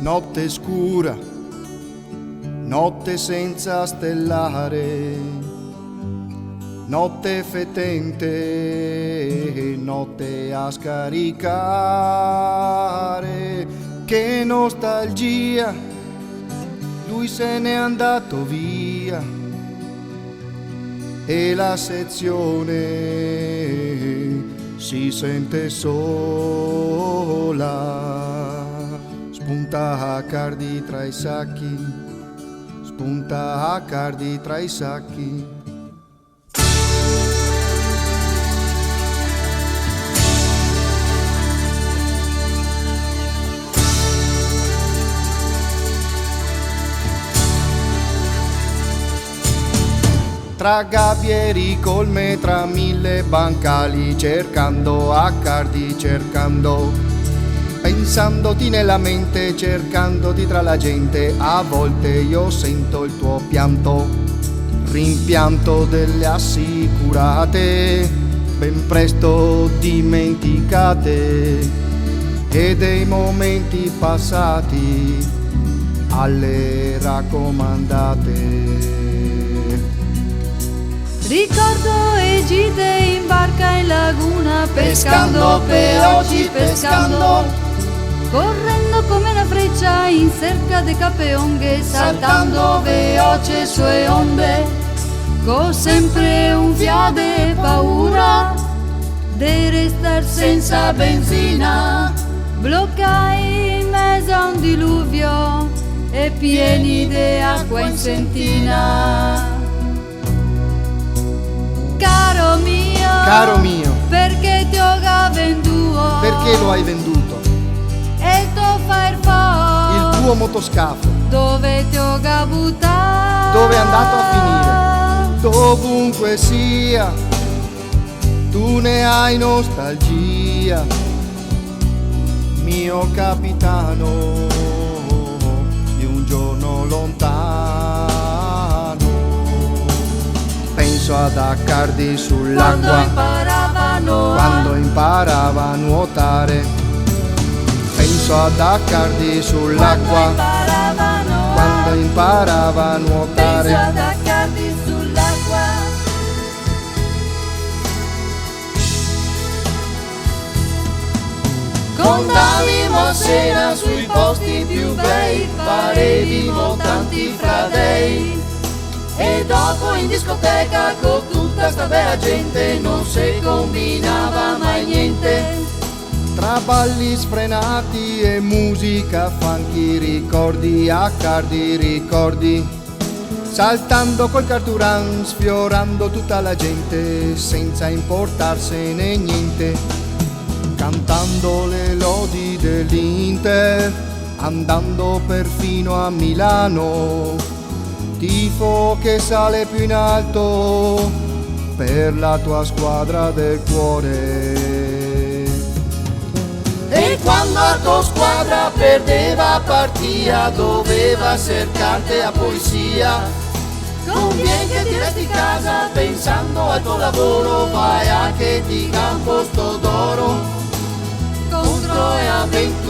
notte scura, notte senza stellare, notte fetente, notte a scaricare. Che nostalgia, lui se n'è andato via e la sezione si sente sola. Spunta Accardi tra i sacchi, spunta Accardi tra i sacchi. Tra gabbie e ricolme, tra mille bancali, cercando Accardi, cercando, pensandoti nella mente, cercandoti tra la gente. A volte io sento il tuo pianto, rimpianto delle assicurate, ben presto dimenticate, e dei momenti passati alle raccomandate. Ricordo e gite in barca in laguna, pescando peoci, pescando, correndo come una freccia in cerca de capeonghe, saltando veloce sue onde, con sempre un fiade paura di restar senza benzina, bloccai in mezzo a un diluvio e pieni di acqua in sentina. Caro mio, perché ti ho venduto? Perché lo hai venduto? E il tuo Firefox, Il tuo motoscafo, dove ti ho buttato? dove è andato a finire? Dovunque sia, tu ne hai nostalgia, mio capitano di un giorno lontano. Penso ad Accardi sull'acqua, quando imparava a nuotare. Penso ad Accardi sull'acqua, quando imparava a nuotare. Penso ad Accardi sull'acqua. Contamimo cena sui posti più bei, parevimo tanti fra dei. E dopo in discoteca con tutta sta bella gente non si combinava mai niente. Tra balli sfrenati e musica funky, ricordi Accardi, ricordi, saltando col carturant, sfiorando tutta la gente senza importarsene niente, cantando le lodi dell'Inter, andando perfino a Milano. Tifo che sale più in alto per la tua squadra del cuore. E quando la tua squadra perdeva partita, doveva cercarti a poesia. Conviene che ti resti in casa pensando al tuo lavoro, vai anche di campo sto d'oro contro e a 20